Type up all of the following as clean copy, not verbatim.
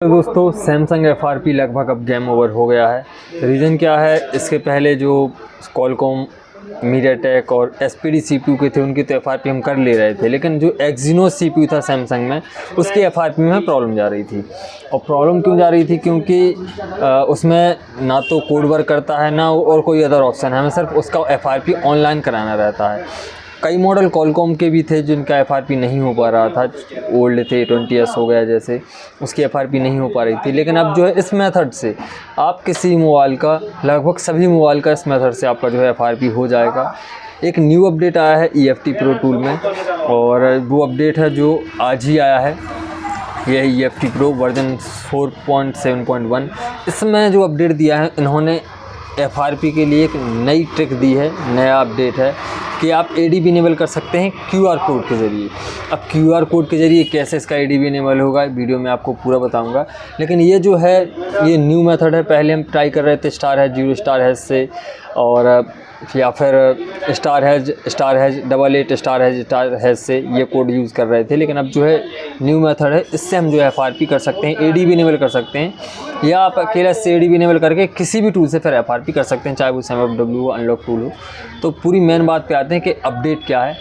तो दोस्तों Samsung FRP लगभग अब गेम ओवर हो गया है। रीज़न क्या है, इसके पहले जो क्वालकॉम, मीडियाटेक और SPD CPU के थे उनकी तो FRP हम कर ले रहे थे, लेकिन जो एक्जीनोस CPU था सैमसंग में उसकी FRP में प्रॉब्लम जा रही थी। और प्रॉब्लम क्यों जा रही थी, क्योंकि उसमें ना तो कोड वर्क करता है ना और कोई अदर ऑप्शन है, हमें सिर्फ उसका FRP ऑनलाइन कराना रहता है। कई मॉडल क्वालकॉम के भी थे जिनका FRP नहीं हो पा रहा था, ओल्ड थे, 20S हो गया जैसे, उसकी FRP नहीं हो पा रही थी। लेकिन अब जो है इस मेथड से आप किसी मोबाइल का, लगभग सभी मोबाइल का इस मेथड से आपका जो है FRP हो जाएगा। एक न्यू अपडेट आया है EFT प्रो टूल में, और वो अपडेट है जो आज ही आया है, यह है EFT प्रो वर्जन 4.7.1। इसमें जो अपडेट दिया है इन्होंने FRP के लिए एक नई ट्रिक दी है, नया अपडेट है कि आप ADB इनेबल कर सकते हैं QR कोड के ज़रिए। अब QR कोड के ज़रिए कैसे इसका ADB इनेबल होगा वीडियो में आपको पूरा बताऊंगा, लेकिन ये जो है ये न्यू मेथड है। पहले हम ट्राई कर रहे थे स्टार हैश, 0 स्टार हैश से, और या फिर स्टार हैश 88 स्टार हैश से ये कोड यूज़ कर रहे थे। लेकिन अब जो है न्यू मेथड है, इससे हम जो है FRP कर सकते हैं, ADB इनेबल कर सकते हैं, या आप अकेला से ADB इनेबल करके किसी भी टूल से फिर FRP कर सकते हैं, चाहे वो SMFW हो, अनलॉक टूल हो। तो पूरी मेन बात पे आते हैं कि अपडेट क्या है।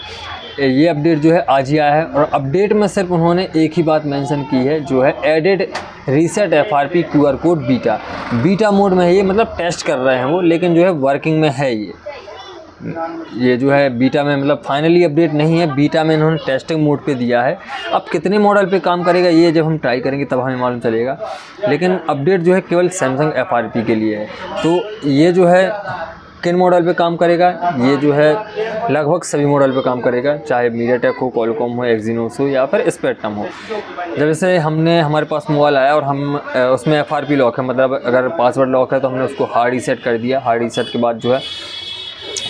ये अपडेट जो है आज ही आया है, और अपडेट में सिर्फ उन्होंने एक ही बात मेंशन की है, जो है added reset FRP QR code beta mode में है। ये मतलब टेस्ट कर रहे हैं वो, लेकिन जो है वर्किंग में है। ये जो है बीटा में, मतलब फाइनली अपडेट नहीं है, बीटा में इन्होंने टेस्टिंग मोड पे दिया है। अब कितने मॉडल पे काम करेगा ये जब हम ट्राई करेंगे तब हमें मालूम चलेगा, लेकिन अपडेट जो है केवल सैमसंग FRP के लिए है। तो ये जो है किन मॉडल पे काम करेगा, ये जो है लगभग सभी मॉडल पे काम करेगा, चाहे मीडियाटेक हो, क्वालकॉम हो, एक्जीनोस हो या फिर स्पेक्ट्रम हो। जब से हमारे पास मोबाइल आया और हम उसमें FRP लॉक है, मतलब अगर पासवर्ड लॉक है तो हमने उसको हार्ड रीसेट कर दिया। हार्ड रीसेट के बाद जो है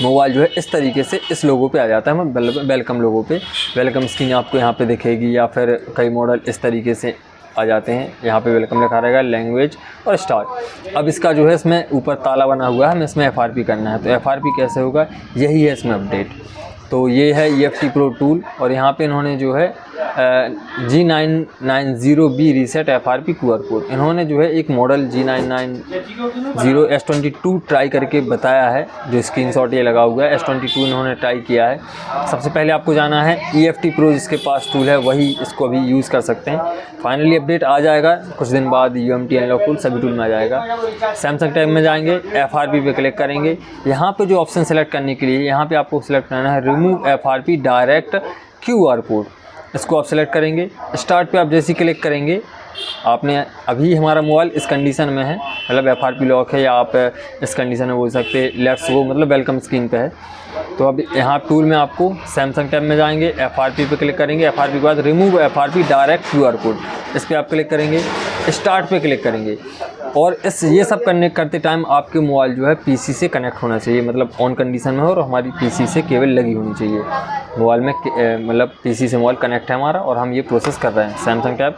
मोबाइल जो है इस तरीके से इस लोगो पे आ जाता है, वेलकम लोगो पे, वेलकम स्क्रीन आपको यहाँ पे दिखेगी, या फिर कई मॉडल इस तरीके से आ जाते हैं। यहाँ पे वेलकम लिखा रहेगा, लैंग्वेज और स्टार्ट। अब इसका जो है इसमें ऊपर ताला बना हुआ है, हमें इसमें FRP करना है। तो FRP कैसे होगा, यही है इसमें अपडेट। तो ये है EFT प्रो टूल, और यहाँ पे इन्होंने जो है G990B reset FRP QR code, इन्होंने जो है एक मॉडल G990S22 ट्राई करके बताया है, जो स्क्रीनशॉट ये लगा हुआ है। S22 इन्होंने ट्राई किया है। सबसे पहले आपको जाना है EFT प्रो, जिसके पास टूल है वही इसको अभी यूज़ कर सकते हैं। फाइनली अपडेट आ जाएगा कुछ दिन बाद, UMT अनलॉक टूल सभी टूल में आ जाएगा। सैमसंग टैब में जाएंगे, FRP पे क्लिक करेंगे। यहाँ पे जो ऑप्शन सेलेक्ट करने के लिए, यहाँ पे आपको सेलेक्ट करना है remove FRP direct QR code, इसको आप सेलेक्ट करेंगे। स्टार्ट पे आप जैसे ही क्लिक करेंगे, आपने अभी हमारा मोबाइल इस कंडीशन में है, मतलब FRP लॉक है, या आप इस कंडीशन में बोल सकते हैं लेट्स गो, मतलब वेलकम स्क्रीन पे है। तो अब यहाँ टूल में आपको सैमसंग टैब में जाएंगे, FRP पे क्लिक करेंगे। FRP के बाद remove FRP direct QR code, इस पर आप क्लिक करेंगे, स्टार्ट पे क्लिक करेंगे। और ये सब करते टाइम आपके मोबाइल जो है PC से कनेक्ट होना चाहिए, मतलब ऑन कंडीशन में हो, और हमारी PC से केबल लगी होनी चाहिए मोबाइल में, मतलब PC से मोबाइल कनेक्ट है हमारा, और हम ये प्रोसेस कर रहे हैं। सैमसंग टैब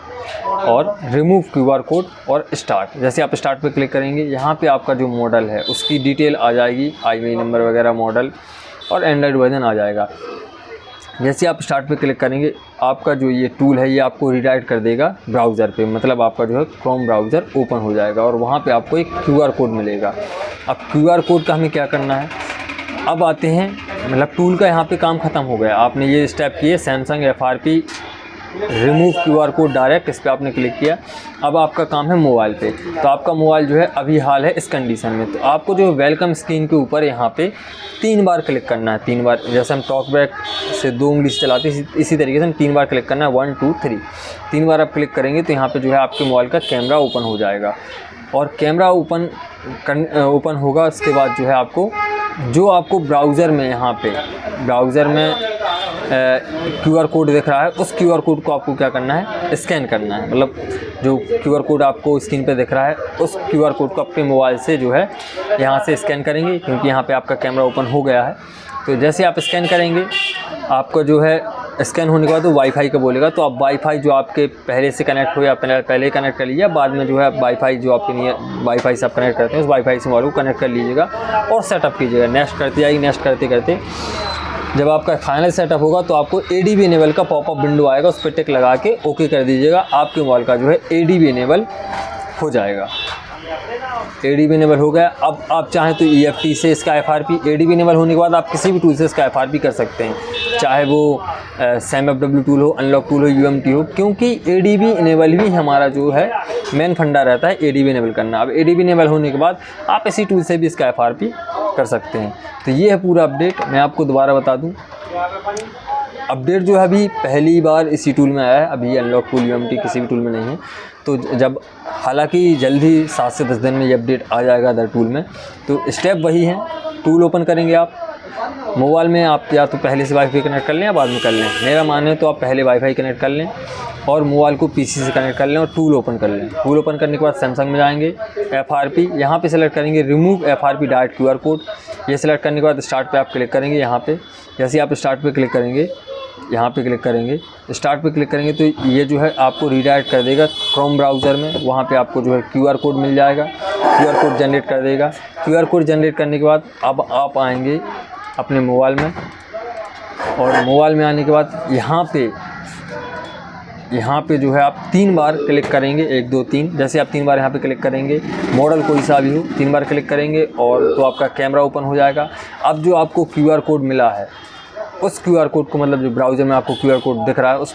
और रिमूव QR कोड और स्टार्ट। जैसे आप स्टार्ट पे क्लिक करेंगे, यहाँ पे आपका जो मॉडल है उसकी डिटेल आ जाएगी, IMEI नंबर वगैरह, मॉडल और एंड्रॉयड वर्जन आ जाएगा। जैसे आप स्टार्ट पे क्लिक करेंगे, आपका जो ये टूल है ये आपको रीडायरेक्ट कर देगा ब्राउज़र पे, मतलब आपका जो है क्रोम ब्राउज़र ओपन हो जाएगा, और वहाँ पे आपको एक QR कोड मिलेगा। अब QR कोड का हमें क्या करना है, अब आते हैं, मतलब टूल का यहाँ पे काम ख़त्म हो गया। आपने ये स्टेप किए, Samsung FRP remove QR code direct, इस पर आपने क्लिक किया। अब आपका काम है मोबाइल पे। तो आपका मोबाइल जो है अभी हाल है इस कंडीशन में, तो आपको जो वेलकम स्क्रीन के ऊपर यहाँ पे 3 बार क्लिक करना है। 3 बार, जैसे हम टॉक बैक से 2 उंगली से चलाते हैं, इसी तरीके से हम 3 बार क्लिक करना है, 1 2 3। 3 बार आप क्लिक करेंगे तो यहाँ पे जो है आपके मोबाइल का कैमरा ओपन हो जाएगा, और कैमरा ओपन होगा। उसके बाद जो है आपको ब्राउज़र में, यहाँ पे ब्राउज़र में QR कोड दिख रहा है, उस QR कोड को आपको क्या करना है, स्कैन करना है। मतलब जो QR कोड आपको स्क्रीन पे दिख रहा है, उस QR कोड को अपने मोबाइल से जो है यहाँ से स्कैन करेंगे, क्योंकि यहाँ पे आपका कैमरा ओपन हो गया है। तो जैसे आप स्कैन करेंगे, आपका जो है स्कैन होने के बाद तो वाईफाई का बोलेगा, तो आप वाईफाई जो आपके पहले से कनेक्ट हो, या पहले ही कनेक्ट कर लीजिए, बाद में जो है वाईफाई जो आपके लिए वाईफाई से आप कनेक्ट करते हैं, उस वाईफाई से मोबाइल को कनेक्ट कर लीजिएगा और सेटअप कीजिएगा। नेक्स्ट करते जाइए, नेक्स्ट करते करते जब आपका फाइनल सेटअप होगा तो आपको ADB इनेबल का पॉपअप विंडो आएगा, उस पर टिक लगा के ओके कर दीजिएगा, आपके मोबाइल का जो है ADB इनेबल हो जाएगा। ADB इनेबल हो गया। अब आप चाहें तो EFT से इसका FRP, ADB इनेबल होने के बाद आप किसी भी टूल से इसका FRP कर सकते हैं, चाहे वो SAMFW टूल हो, अनलॉक टूल हो, UMT हो, क्योंकि ADB इनेबल ही हमारा जो है मेन फंडा रहता है ADB इनेबल करना। अब ADB इनेबल होने के बाद आप इसी टूल से भी इसका FRP कर सकते हैं। तो ये है पूरा अपडेट। मैं आपको दोबारा बता दूँ, अपडेट जो है अभी पहली बार इसी टूल में आया है, अभी अनलॉक टूल UMT किसी भी टूल में नहीं है। तो जब हालांकि जल्दी 7 से 10 दिन में ये अपडेट आ जाएगा अदर टूल में। तो स्टेप वही है, टूल ओपन करेंगे आप मोबाइल में, आप या तो पहले से वाईफाई कनेक्ट कर लें या बाद में कर लें। मेरा माने तो आप पहले वाईफाई कनेक्ट कर लें और मोबाइल को PC से कनेक्ट कर लें और टूल ओपन कर लें। टूल ओपन करने के बाद सैमसंग में जाएंगे, FRP यहाँ पे सेलेक्ट करेंगे, remove FRP direct QR code. ये सेलेक्ट करने के बाद स्टार्ट पे आप क्लिक करेंगे। यहाँ पे जैसे आप स्टार्ट पे क्लिक करेंगे, यहाँ पे क्लिक करेंगे, स्टार्ट पे क्लिक करेंगे तो ये जो है आपको रीडायरेक्ट कर देगा क्रोम ब्राउज़र में। वहाँ पे आपको जो है QR कोड मिल जाएगा, QR कोड जनरेट कर देगा। QR कोड जनरेट करने के बाद अब आप आएंगे अपने मोबाइल में, और मोबाइल में आने के बाद यहाँ पे जो है आप 3 बार क्लिक करेंगे, 1 2 3। जैसे आप 3 बार यहाँ पे क्लिक करेंगे, मॉडल कोई सा भी हो, 3 बार क्लिक करेंगे और तो आपका कैमरा ओपन हो जाएगा। अब जो आपको QR कोड मिला है, उस QR कोड को, मतलब जो ब्राउज़र में आपको QR कोड दिख रहा है, उस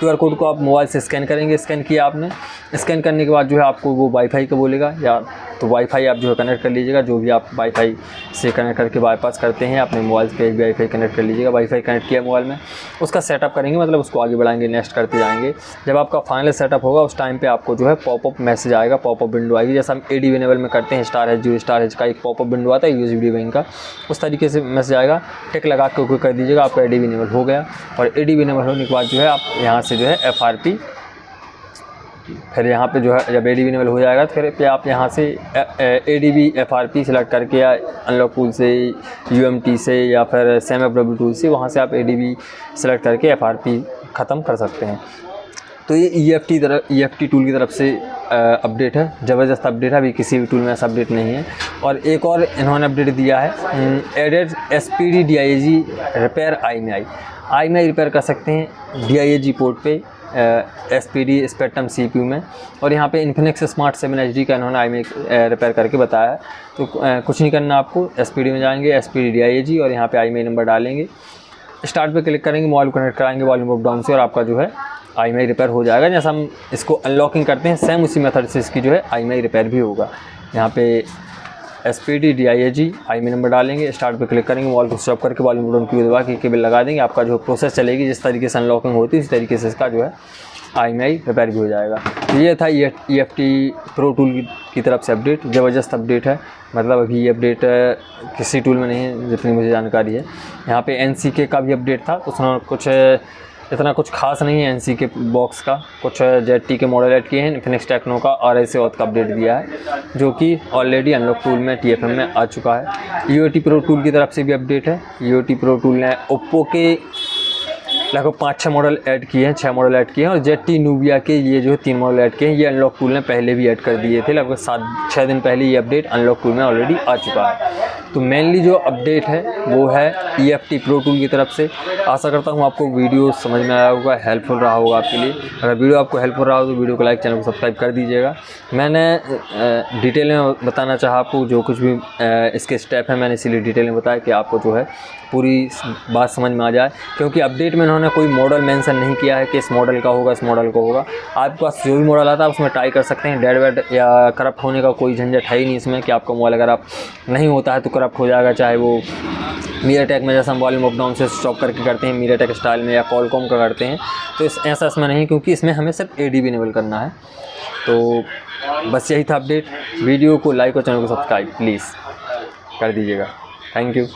QR कोड को आप मोबाइल से स्कैन करेंगे। स्कैन किया आपने, स्कैन करने के बाद जो है आपको वो वाईफाई का बोलेगा, या तो वाईफाई आप जो है कनेक्ट कर लीजिएगा, जो भी आप वाईफाई से कनेक्ट करके बाईपास करते हैं अपने मोबाइल पे वाईफाई कनेक्ट कर लीजिएगा। वाईफाई कनेक्ट किया मोबाइल में, उसका सेटअप करेंगे, मतलब उसको आगे बढ़ाएंगे, नेक्स्ट करते जाएंगे। जब आपका फाइनल सेटअप होगा उस टाइम पे आपको जो है पॉपअप मैसेज आएगा, पॉपअप विंडो आएगी, जैसा हम ADB इनेबल में करते हैं, *H का एक पॉपअप विंडो आता है USB बैंक का, उस तरीके से मैसेज आएगा। टिक लगा के ओके कर दीजिएगा, आपका ADB इनेबल हो गया। और ADB इनेबल होने के बाद जो है आप यहाँ से जो है FRP, फिर यहाँ पे जो है जब ADB इनेबल हो जाएगा तो फिर आप यहाँ से ADB FRP सेलेक्ट करके, या अनलॉक टूल से, UMT से, या फिर SAMFW टूल से, वहाँ से आप ADB सेलेक्ट करके FRP ख़त्म कर सकते हैं। तो ये EFT टूल की तरफ से अपडेट है, ज़बरदस्त अपडेट है, अभी किसी भी टूल में ऐसा अपडेट नहीं है। और एक और इन्होंने अपडेट दिया है, added SPD DIAG repair IMEI repair कर सकते हैं DIAG पोर्ट पे, SPD स्पेक्ट्रम CPU में। और यहाँ पे इन्फिनिक्स स्मार्ट 7 HD का इन्होंने IMEI रिपेयर करके बताया है। तो कुछ नहीं करना आपको, SPD में जाएंगे, SPD DIAG, और यहाँ पे IMEI नंबर डालेंगे, स्टार्ट पे क्लिक करेंगे, मोबाइल कनेक्ट कराएंगे वॉल्यूम अप डाउन से, और आपका जो है IMEI रिपेयर हो जाएगा। जैसा हम इसको अनलॉकिंग करते हैं, सेम उसी मेथड से इसकी जो है IMEI रिपेयर भी होगा। यहाँ पे SPD DIAG IMEI नंबर डालेंगे, स्टार्ट पे क्लिक करेंगे, मोबाइल को स्विच ऑफ करके वॉल्यूम डाउन की दबा के केबल लगा देंगे, आपका जो प्रोसेस चलेगी, जिस तरीके से अनलॉकिंग होती है उसी तरीके से इसका जो है IMEI रिपेयर भी हो जाएगा। तो ये था EFT प्रो टूल की तरफ से अपडेट, ज़बरदस्त अपडेट है। मतलब अभी ये अपडेट किसी टूल में नहीं है जितनी मुझे जानकारी है। यहाँ पे NCK का भी अपडेट था, तो उसमें कुछ इतना कुछ खास नहीं है NCK बॉक्स का। कुछ ZT के मॉडल ऐड किए हैं, इन्फिनिक्स टेक्नो का RS ऑथ का अपडेट दिया है, जो कि ऑलरेडी अनलॉक टूल में TFM में आ चुका है। EOT प्रो टूल की तरफ से भी अपडेट है। EOT प्रो टूल ने ओप्पो के लगभग 5-6 मॉडल ऐड किए हैं, 6 मॉडल ऐड किए हैं, और ZT नूबिया के ये जो 3 मॉडल ऐड किए हैं, ये अनलॉक टूल ने पहले भी ऐड कर दिए थे। लगभग 7-6 दिन पहले ये अपडेट अनलॉक टूल में ऑलरेडी आ चुका है। तो मेनली जो अपडेट है वो है EFT प्रो टूल की तरफ से। आशा करता हूँ आपको वीडियो समझ में आया होगा, हेल्पफुल रहा होगा आपके लिए। अगर वीडियो आपको हेल्पफुल रहा हो तो वीडियो को लाइक, चैनल को सब्सक्राइब कर दीजिएगा। मैंने डिटेल में बताना चाहा आपको, जो कुछ भी इसके स्टेप हैं मैंने इसीलिए डिटेल में बताया कि आपको जो है पूरी बात समझ में आ जाए, क्योंकि अपडेट में उन्होंने कोई मॉडल मेंशन नहीं किया है कि इस मॉडल का होगा, इस मॉडल का होगा। आपके पास जो भी मॉडल आता है उसमें ट्राई कर सकते हैं। डेड वेड या करप्ट होने का कोई झंझट है ही नहीं इसमें, कि आपका मोबाइल अगर आप नहीं होता है तो करप्ट हो जाएगा, चाहे वो मीडियाटेक में जैसा हम वॉल्यूम अप डाउन से स्टॉप करके करते हैं, मीडियाटेक स्टाइल में, या कॉलकॉम का करते हैं, तो ऐसा इसमें नहीं, क्योंकि इसमें हमें सिर्फ ADB इनेबल करना है। तो बस यही था अपडेट। वीडियो को लाइक और चैनल को सब्सक्राइब प्लीज़ कर दीजिएगा। Thank you.